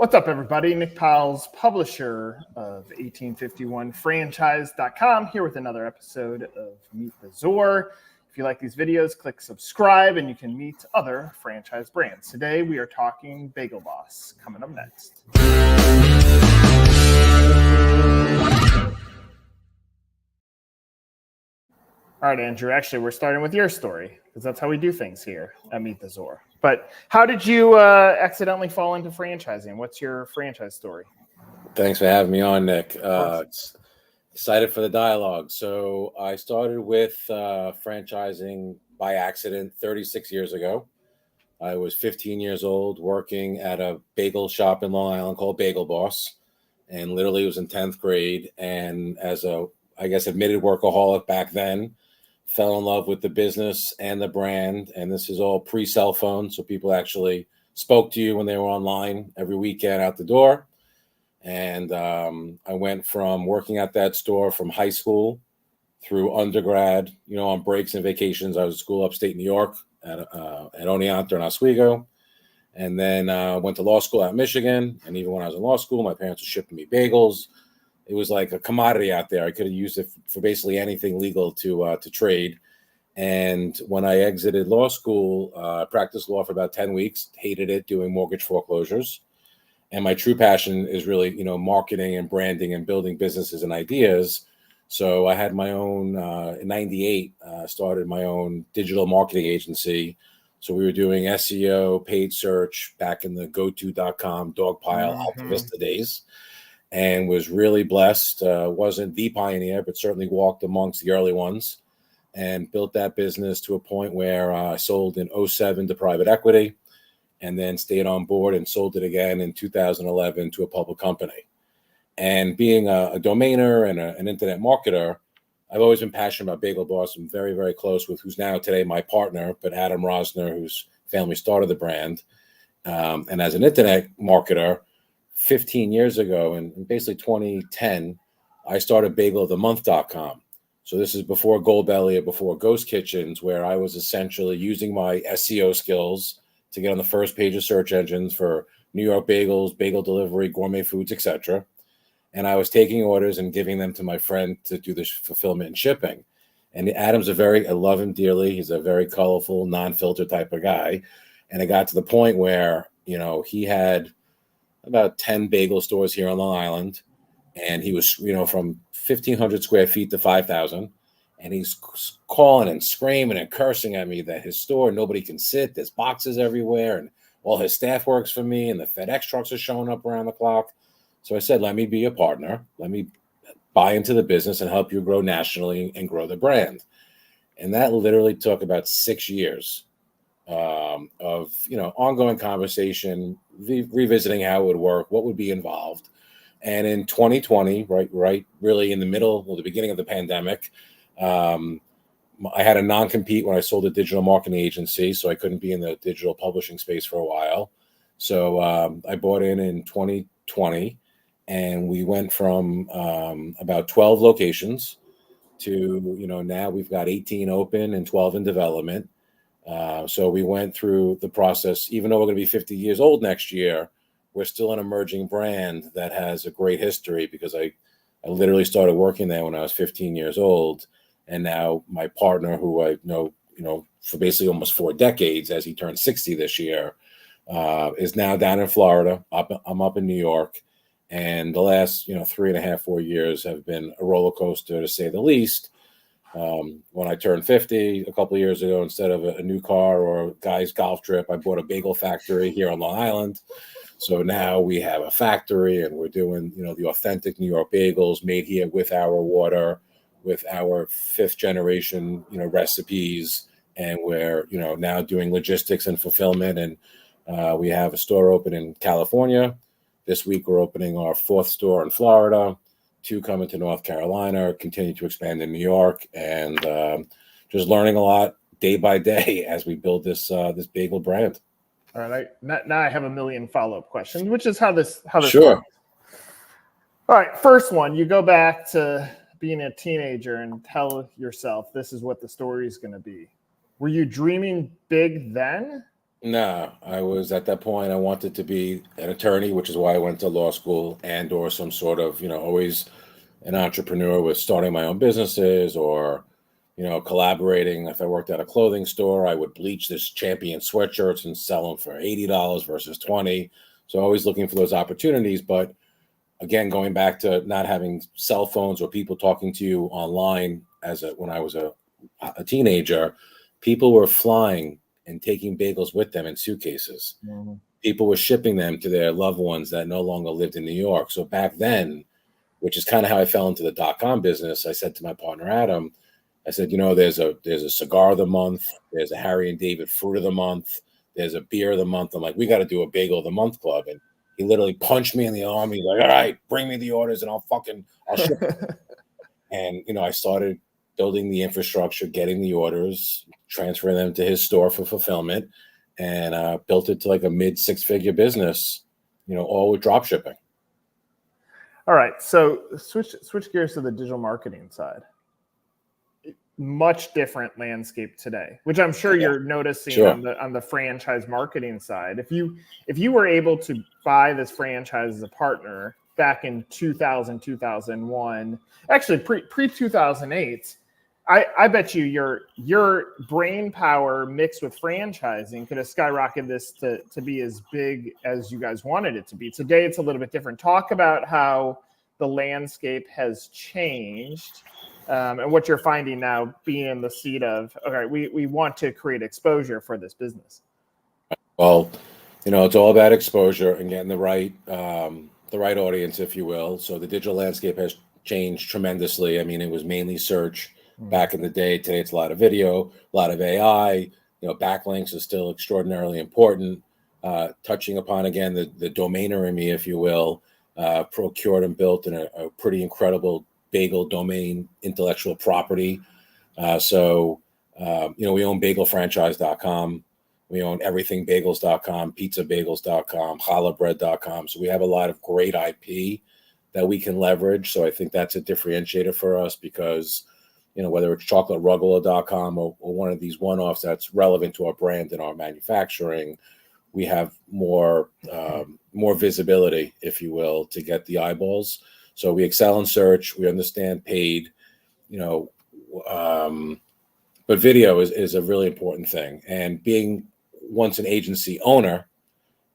What's up, everybody? Nick Powell's publisher of 1851franchise.com here with another episode of Meet the Zor. If you like these videos, click subscribe and you can meet other franchise brands. Today we are talking Bagel Boss. Coming up next. All right, Andrew, actually, we're starting with your story because that's how we do things here at Meet the Zor. But how did you accidentally fall into franchising? What's your franchise story? Thanks for having me on, Nick. Excited for the dialogue. So I started with franchising by accident 36 years ago. I was 15 years old working at a bagel shop in Long Island called Bagel Boss, and literally was in 10th grade. And as a, I guess, admitted workaholic back then, fell in love with the business and the brand. And this is all pre-cell phone, so people actually spoke to you when they were online every weekend out the door. And I went from working at that store from high school through undergrad, on breaks and vacations. I was at school upstate New York at Oneonta and Oswego. And then went to law school out in Michigan. And even when I was in law school, my parents were shipping me bagels. It was like a commodity out there. I could have used it for basically anything legal to trade. And when I exited law school, I practiced law for about 10 weeks, hated it, doing mortgage foreclosures. And my true passion is really, marketing and branding and building businesses and ideas. So I had my own, in 98, started my own digital marketing agency. So we were doing SEO, paid search back in the goto.com, Dogpile, Alta Vista days. And was really blessed. Wasn't the pioneer, but certainly walked amongst the early ones and built that business to a point where I sold in 2007 to private equity and then stayed on board and sold it again in 2011 to a public company. And being a domainer and an internet marketer, I've always been passionate about Bagel Boss. I'm very, very close with who's now today my partner, but Adam Rosner, whose family started the brand. And as an internet marketer, 15 years ago, and basically 2010, I started bagelofthemonth.com. So this is before Goldbelly, before Ghost Kitchens, where I was essentially using my SEO skills to get on the first page of search engines for New York bagels, bagel delivery, gourmet foods, etc. And I was taking orders and giving them to my friend to do the fulfillment and shipping. And Adam's I love him dearly. He's a very colorful, non-filter type of guy. And it got to the point where, he had about 10 bagel stores here on Long Island. And he was, from 1,500 square feet to 5,000. And he's calling and screaming and cursing at me that his store, nobody can sit. There's boxes everywhere. And all his staff works for me. And the FedEx trucks are showing up around the clock. So I said, let me be a partner. Let me buy into the business and help you grow nationally and grow the brand. And that literally took about 6 years of, ongoing conversation, revisiting how it would work, what would be involved. And in 2020, right, really in the beginning of the pandemic, I had a non-compete when I sold a digital marketing agency, so I couldn't be in the digital publishing space for a while. So I bought in 2020, and we went from about 12 locations to, now we've got 18 open and 12 in development. So we went through the process. Even though we're going to be 50 years old next year, we're still an emerging brand that has a great history because I literally started working there when I was 15 years old. And now my partner, who I know, for basically almost 4 decades, as he turned 60 this year, is now down in Florida. I'm up in New York. And the last, 3.5, 4 years have been a roller coaster, to say the least. When I turned 50 a couple of years ago, instead of a new car or a guy's golf trip, I bought a bagel factory here on Long Island. So now we have a factory and we're doing, the authentic New York bagels made here with our water, with our 5th generation, recipes. And we're, now doing logistics and fulfillment. And we have a store open in California. This week, we're opening our 4th store in Florida. 2 coming to North Carolina, continue to expand in New York, and just learning a lot day by day as we build this bagel brand. All right, now I have a million follow-up questions, which is how this Sure. works. All right, first one, you go back to being a teenager and tell yourself this is what the story is going to be. Were you dreaming big then? No, I was at that point. I wanted to be an attorney, which is why I went to law school, and or some sort of, always an entrepreneur with starting my own businesses or, collaborating. If I worked at a clothing store, I would bleach this Champion sweatshirts and sell them for $80 versus 20. So always looking for those opportunities. But again, going back to not having cell phones or people talking to you online when I was a teenager, people were flying and taking bagels with them in suitcases. Mm-hmm. People were shipping them to their loved ones that no longer lived in New York. So back then, which is kind of how I fell into the .com business, I said to my partner Adam, I said, there's a cigar of the month, there's a Harry and David fruit of the month, there's a beer of the month. I'm like, we got to do a bagel of the month club. And he literally punched me in the arm. He's like, all right, bring me the orders and I'll ship it. And, I started building the infrastructure, getting the orders, transferring them to his store for fulfillment, and built it to like a mid 6-figure business, all with drop shipping. All right. So switch gears to the digital marketing side. Much different landscape today, which I'm sure you're noticing Sure. on the franchise marketing side. If you were able to buy this franchise as a partner back in 2000, 2001, actually pre 2008, I bet you your brain power mixed with franchising could have skyrocketed this to be as big as you guys wanted it to be. Today, it's a little bit different. Talk about how the landscape has changed. And what you're finding now, being in the seat of, okay, we want to create exposure for this business. Well, it's all about exposure and getting the right audience, if you will. So the digital landscape has changed tremendously. I mean, it was mainly search back in the day. Today, it's a lot of video, a lot of AI. Backlinks is still extraordinarily important. Touching upon, again, the domainer in me, if you will, procured and built in a pretty incredible bagel domain intellectual property. We own bagelfranchise.com. We own everythingbagels.com, pizzabagels.com, challahbread.com. So we have a lot of great IP that we can leverage. So I think that's a differentiator for us because, whether it's chocolate.rugelach.com or one of these one-offs that's relevant to our brand and our manufacturing, we have more visibility, if you will, to get the eyeballs. So we excel in search. We understand paid, but video is a really important thing. And being once an agency owner,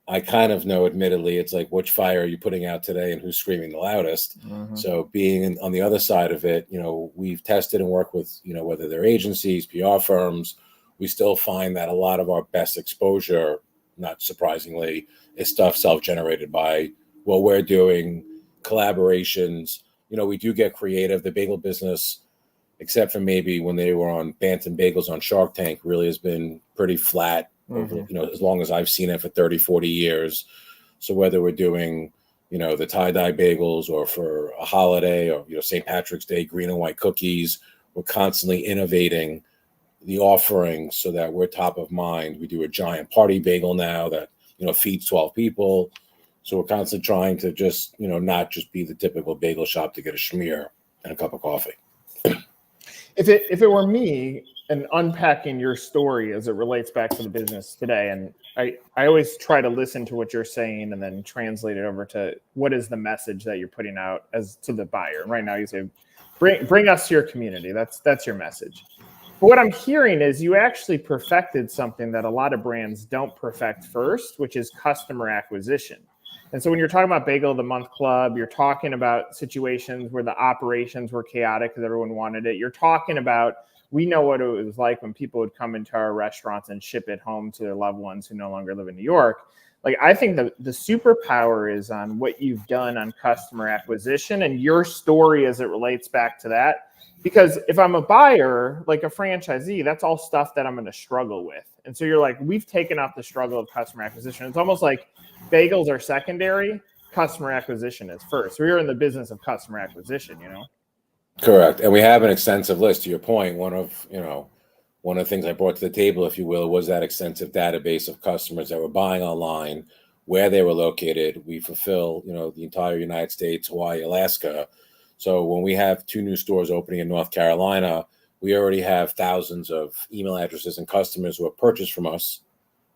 I kind of know, admittedly, it's like, which fire are you putting out today and who's screaming the loudest? Mm-hmm. So being on the other side of it, we've tested and worked with, whether they're agencies, PR firms, we still find that a lot of our best exposure, not surprisingly, is stuff self-generated by what we're doing, collaborations. We do get creative. The bagel business, except for maybe when they were on Bantam Bagels on Shark Tank, really has been pretty flat over, as long as I've seen it, for 30, 40 years. So whether we're doing, the tie-dye bagels or for a holiday or, St. Patrick's Day, green and white cookies, we're constantly innovating the offerings so that we're top of mind. We do a giant party bagel now that, feeds 12 people. So we're constantly trying to just, not just be the typical bagel shop to get a schmear and a cup of coffee. If it were me, and unpacking your story as it relates back to the business today, and I always try to listen to what you're saying and then translate it over to what is the message that you're putting out as to the buyer. Right now, you say, bring us to your community. That's your message. But what I'm hearing is you actually perfected something that a lot of brands don't perfect first, which is customer acquisition. And so when you're talking about Bagel of the Month Club, you're talking about situations where the operations were chaotic because everyone wanted it. You're talking about, we know what it was like when people would come into our restaurants and ship it home to their loved ones who no longer live in New York. Like, I think the superpower is on what you've done on customer acquisition and your story as it relates back to that. Because if I'm a buyer, like a franchisee, that's all stuff that I'm going to struggle with. And so you're like, we've taken off the struggle of customer acquisition. It's almost like bagels are secondary, customer acquisition is first. We're in the business of customer acquisition, Correct. And we have an extensive list. To your point, one of the things I brought to the table, if you will, was that extensive database of customers that were buying online, where they were located. We fulfill, the entire United States, Hawaii, Alaska. So when we have 2 new stores opening in North Carolina, we already have thousands of email addresses and customers who have purchased from us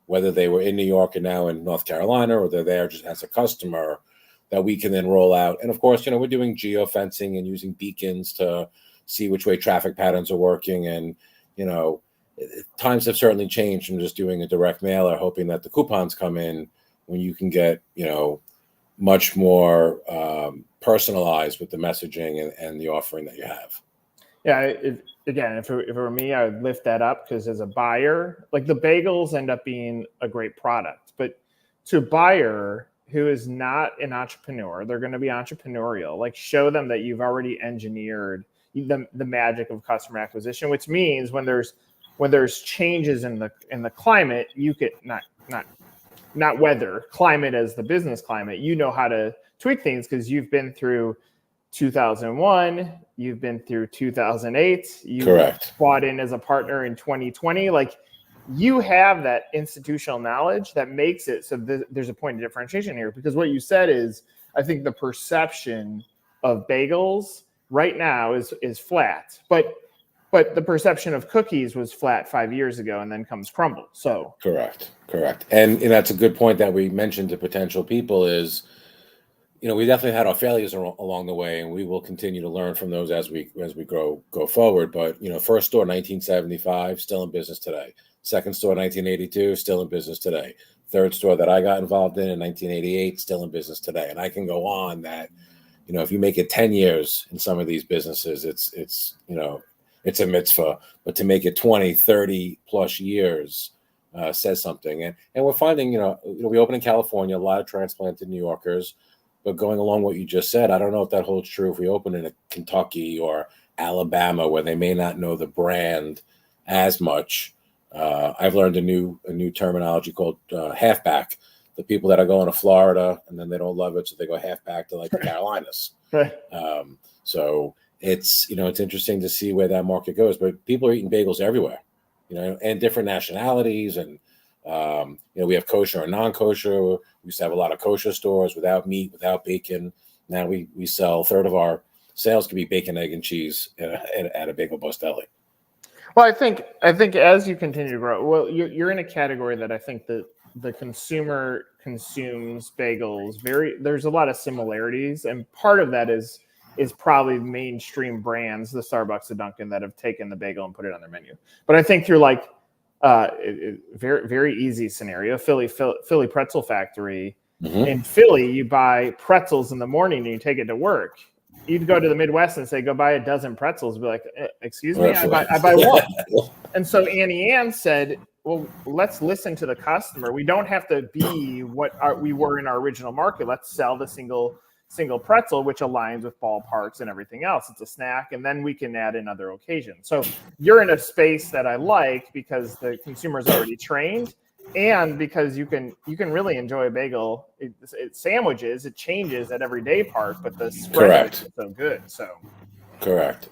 whether they were in New York and now in North Carolina, or they're there just as a customer, that we can then roll out. And of course, we're doing geofencing and using beacons to see which way traffic patterns are working. And, times have certainly changed from just doing a direct mailer, hoping that the coupons come in, when you can get, much more personalized with the messaging and the offering that you have. Yeah. If it were me, I would lift that up, because as a buyer, like, the bagels end up being a great product, but to a buyer who is not an entrepreneur, they're going to be entrepreneurial. Like, show them that you've already engineered the magic of customer acquisition, which means when there's changes in the climate, you could not weather climate as the business climate, how to tweak things, because you've been through 2001, you've been through 2008, you Correct. bought in as a partner in 2020. Like, you have that institutional knowledge that makes it so there's a point of differentiation here, because what you said is, I think the perception of bagels right now is flat, but the perception of cookies was flat 5 years ago, and then comes crumble. So correct. And that's a good point that we mentioned to potential people is, we definitely had our failures along the way, and we will continue to learn from those as we go forward. But, first store, 1975, still in business today. Second store, 1982, still in business today. Third store that I got involved in 1988, still in business today. And I can go on that, if you make it 10 years in some of these businesses, it's a mitzvah. But to make it 20, 30 plus years says something. And we're finding, we open in California, a lot of transplanted New Yorkers. But going along what you just said, I don't know if that holds true if we open in a Kentucky or Alabama, where they may not know the brand as much. I've learned a new terminology called halfback. The people that are going to Florida and then they don't love it, so they go halfback to like the Carolinas. Right. So it's it's interesting to see where that market goes. But people are eating bagels everywhere, and different nationalities, and we have kosher and non-kosher. We used to have a lot of kosher stores without meat, without bacon. Now we sell, a third of our sales can be bacon, egg, and cheese at a Bagel Boss deli. Well, I think as you continue to grow, well, you're in a category that I think that the consumer consumes bagels there's a lot of similarities, and part of that is probably mainstream brands, the Starbucks, the Dunkin', that have taken the bagel and put it on their menu. But I think through like very, very easy scenario, Philly Pretzel Factory. Mm-hmm. In Philly, you buy pretzels in the morning and you take it to work. You'd go to the Midwest and say, go buy a dozen pretzels. Be like, excuse me, I buy one. And so Annie Ann said, well, let's listen to the customer. We don't have to be what we were in our original market. Let's sell the single pretzel, which aligns with ballparks and everything else. It's a snack, and then we can add in other occasions. So you're in a space that I like, because the consumer's already trained, and because you can really enjoy a bagel. It sandwiches, it changes at every day part, but the spread is so good. So correct.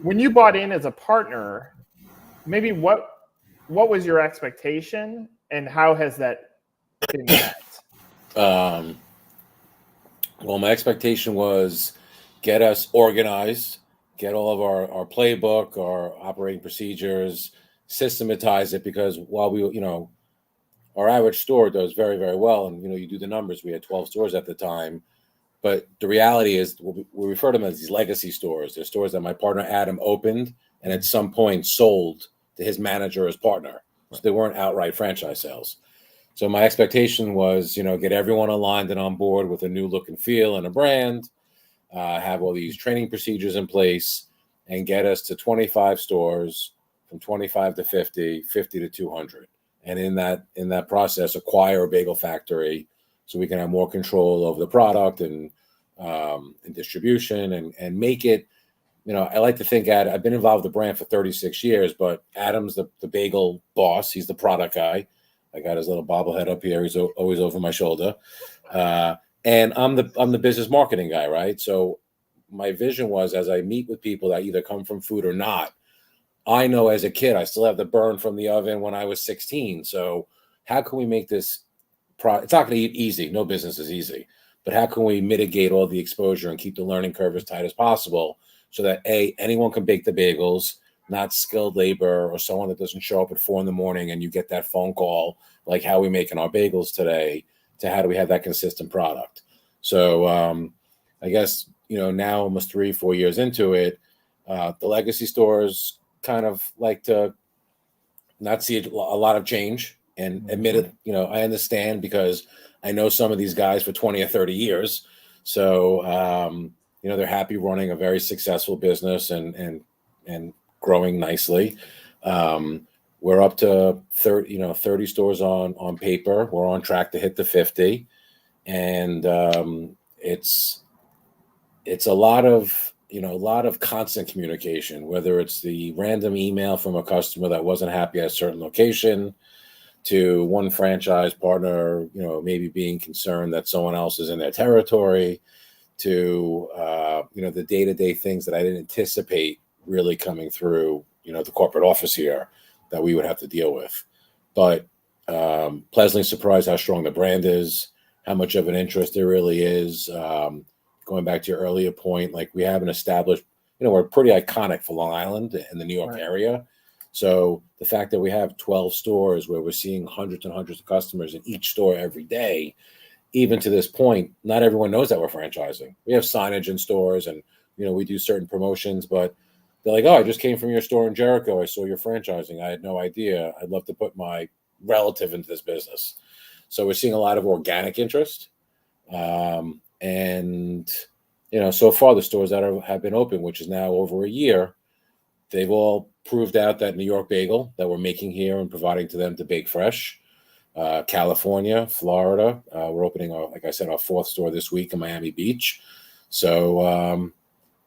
When you bought in as a partner, maybe what was your expectation, and how has that been met? Well, my expectation was get us organized, get all of our playbook, our operating procedures, systematize it, because while we, our average store does very, very well, and, you do the numbers, we had 12 stores at the time, but the reality is we refer to them as these legacy stores. They're stores that my partner Adam opened and at some point sold to his manager as partner. So they weren't outright franchise sales. So my expectation was, get everyone aligned and on board with a new look and feel and a brand, have all these training procedures in place, and get us to 25 stores, from 25 to 50, 50 to 200. And in that process, acquire a bagel factory so we can have more control over the product and distribution, and make it, I like to think I've been involved with the brand for 36 years, but Adam's the bagel boss. He's the product guy. I got his little bobblehead up here. He's always over my shoulder. And I'm the business marketing guy, right? So my vision was, as I meet with people that either come from food or not, I know as a kid, I still have the burn from the oven when I was 16. So how can we make this it's not going to be easy. No business is easy. But how can we mitigate all the exposure and keep the learning curve as tight as possible, so that anyone can bake the bagels, not skilled labor or someone that doesn't show up at 4 a.m. and you get that phone call, like how are we making our bagels today, to how do we have that consistent product. So I guess, now almost 3-4 years into it, the legacy stores kind of like to not see a lot of change and admit it. I understand because I know some of these guys for 20 or 30 years. So, they're happy running a very successful business and growing nicely. We're up to 30 stores on paper. We're on track to hit the 50. And it's a lot of constant communication, whether it's the random email from a customer that wasn't happy at a certain location, to one franchise partner, maybe being concerned that someone else is in their territory, to the day-to-day things that I didn't anticipate really coming through, the corporate office here that we would have to deal with. But pleasantly surprised how strong the brand is, how much of an interest there really is. Going back to your earlier point, like we have an established, we're pretty iconic for Long Island and the New York area. So the fact that we have 12 stores where we're seeing hundreds and hundreds of customers in each store every day, even to this point, not everyone knows that we're franchising. We have signage in stores and, we do certain promotions, but they're like, oh, I just came from your store in Jericho. I saw you're franchising. I had no idea. I'd love to put my relative into this business. So we're seeing a lot of organic interest. And, so far the stores that have been open, which is now over a year, they've all proved out that New York bagel that we're making here and providing to them to bake fresh. California, Florida, we're opening, like I said, our 4th store this week in Miami Beach. So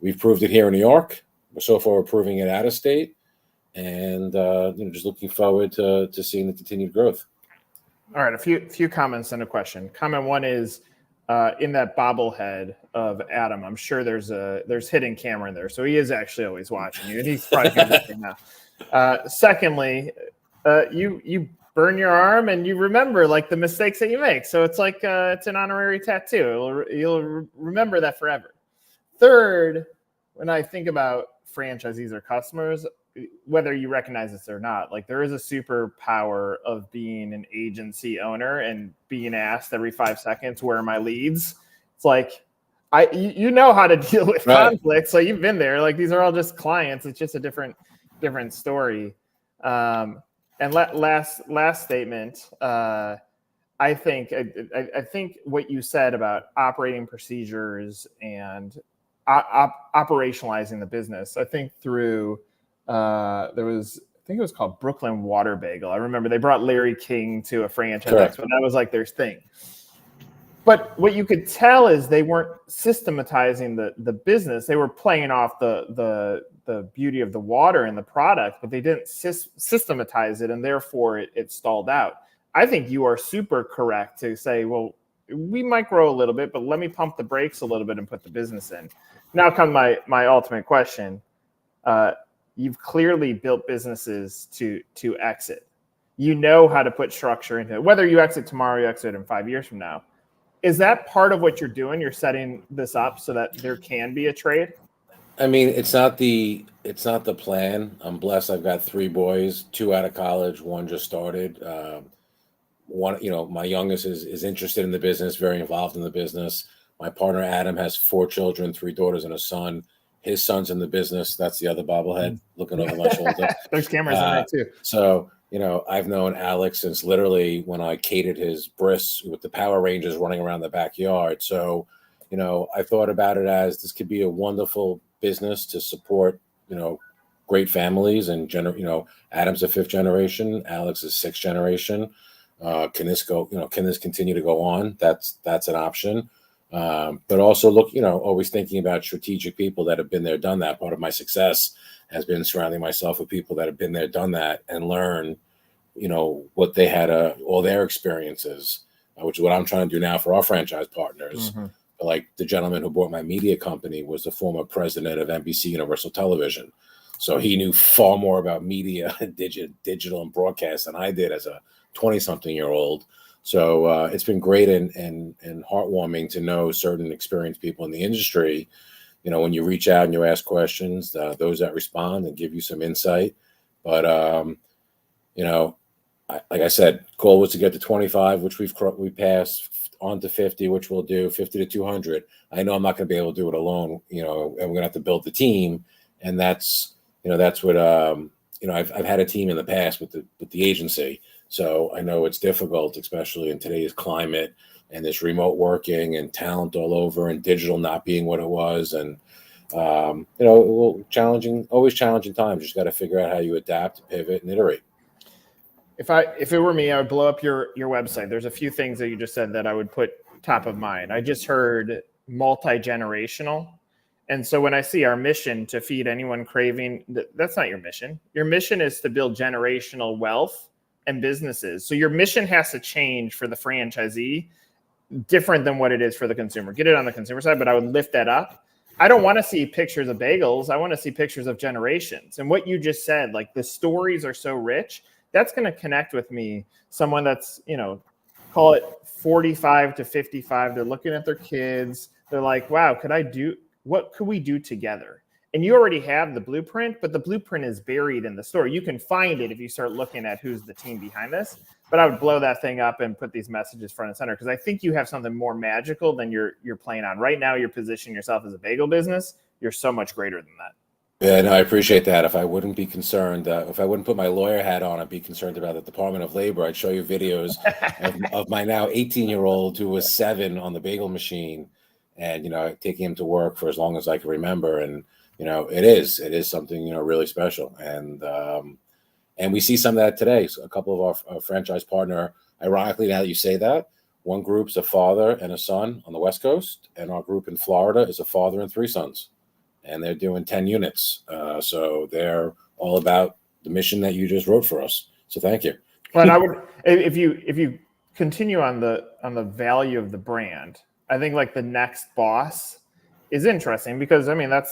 we've proved it here in New York. So far we're proving it out of state, and just looking forward to seeing the continued growth. All right, a few comments and a question. Comment 1 is in that bobblehead of Adam. I'm sure there's hidden camera in there, so he is actually always watching you, and he's probably going to right now. Secondly, you burn your arm and you remember like the mistakes that you make, so it's like it's an honorary tattoo. You'll remember that forever. Third, when I think about franchisees or customers, whether you recognize this or not, like there is a superpower of being an agency owner and being asked every 5 seconds, where are my leads? It's like, you know how to deal with conflict. So you've been there, like these are all just clients. It's just a different story. And last statement, I think what you said about operating procedures and operationalizing the business, I think through, I think it was called Brooklyn Water Bagel. I remember they brought Larry King to a franchise expo. That was like their thing. But what you could tell is they weren't systematizing the business. They were playing off the beauty of the water and the product, but they didn't systematize it, and therefore it stalled out. I think you are super correct to say, well, we might grow a little bit, but let me pump the brakes a little bit and put the business in. Now comes my ultimate question. You've clearly built businesses to exit. You know how to put structure into it. Whether you exit tomorrow, you exit in 5 years from now. Is that part of what you're doing? You're setting this up so that there can be a trade? I mean, it's not the plan. I'm blessed. I've got 3 boys, 2 out of college, 1 just started. One, my youngest is interested in the business, very involved in the business. My partner Adam has 4 children, 3 daughters and a son. His son's in the business. That's the other bobblehead looking over my shoulder. There's cameras in there too. So, I've known Alex since literally when I catered his bris with the Power Rangers running around the backyard. So, I thought about it as this could be a wonderful business to support, great families and Adam's a 5th generation, Alex is 6th generation. Can this continue to go on? That's an option. But also look, always thinking about strategic people that have been there, done that. Part of my success has been surrounding myself with people that have been there, done that, and learn, what they had, all their experiences, which is what I'm trying to do now for our franchise partners. Mm-hmm. Like the gentleman who bought my media company was the former president of NBC Universal Television. So he knew far more about media, digital and broadcast than I did as a 20-something-year-old. So it's been great and heartwarming to know certain experienced people in the industry, when you reach out and you ask questions, those that respond and give you some insight. But, like I said, goal was to get to 25, which we passed, on to 50, which we'll do, 50 to 200. I know I'm not going to be able to do it alone, and we're going to have to build the team. And that's what, I've had a team in the past with the agency. So I know it's difficult, especially in today's climate and this remote working and talent all over and digital not being what it was. And, always challenging times. You just got to figure out how you adapt, pivot, and iterate. If it were me, I would blow up your website. There's a few things that you just said that I would put top of mind. I just heard multi-generational. And so when I see our mission to feed anyone craving, that's not your mission. Your mission is to build generational wealth and businesses. So your mission has to change for the franchisee, different than what it is for the consumer. Get it on the consumer side, but I would lift that up. I don't want to see pictures of bagels. I want to see pictures of generations. And what you just said, like the stories are so rich, that's going to connect with me. Someone that's, call it 45 to 55. They're looking at their kids. They're like, wow, what could we do together? And you already have the blueprint, but the blueprint is buried in the story. You can find it if you start looking at who's the team behind this. But I would blow that thing up and put these messages front and center, because I think you have something more magical than you're playing on. Right now, you're positioning yourself as a bagel business. You're so much greater than that. Yeah, no, I appreciate that. If I wouldn't be concerned, if I wouldn't put my lawyer hat on, I'd be concerned about the Department of Labor. I'd show you videos of my now 18-year-old who was 7 on the bagel machine, and taking him to work for as long as I can remember. And it is something really special. And we see some of that today. So a couple of our franchise partner, ironically, now that you say that, one group's a father and a son on the West Coast, and our group in Florida is a father and 3 sons. And they're doing 10 units. So they're all about the mission that you just wrote for us. So thank you. Well, I would, if you continue on the value of the brand, I think like the next boss is interesting, because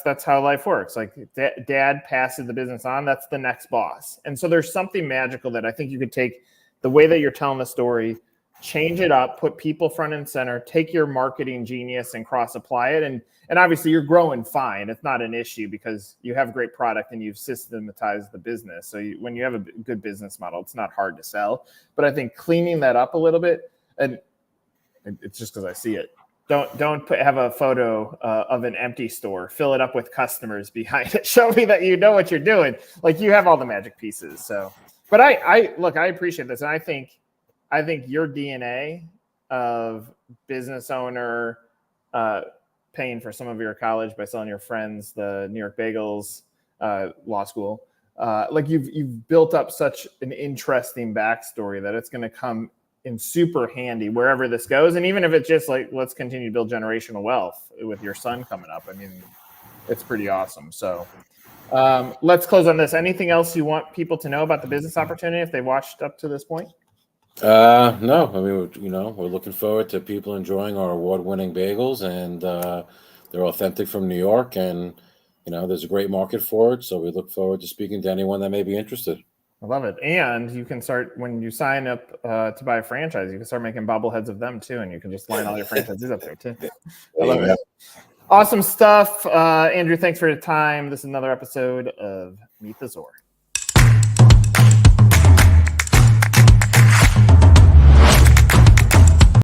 that's how life works. Like dad passes the business on, that's the next boss. And so there's something magical that I think you could take the way that you're telling the story, change it up, put people front and center, take your marketing genius and cross apply it. And obviously you're growing fine. It's not an issue because you have great product and you've systematized the business. So when you have a good business model, it's not hard to sell. But I think cleaning that up a little bit, and it's just because I see it. Don't have a photo of an empty store. Fill it up with customers behind it. Show me that you know what you're doing. Like you have all the magic pieces. So, but I appreciate this, and I think your DNA of business owner, paying for some of your college by selling your friends the New York Bagels law school, like you've built up such an interesting backstory that it's going to come in super handy wherever this goes. And even if it's just like, let's continue to build generational wealth with your son coming up, it's pretty awesome. So let's close on this. Anything else you want people to know about the business opportunity if they watched up to this point? No, we're looking forward to people enjoying our award-winning bagels, and they're authentic from New York, and there's a great market for it. So we look forward to speaking to anyone that may be interested. I love it. And you can start, when you sign up to buy a franchise, you can start making bobbleheads of them too, and you can just line all your franchises up there too. I love it. Awesome stuff. Andrew, thanks for your time. This is another episode of Meet the Zor.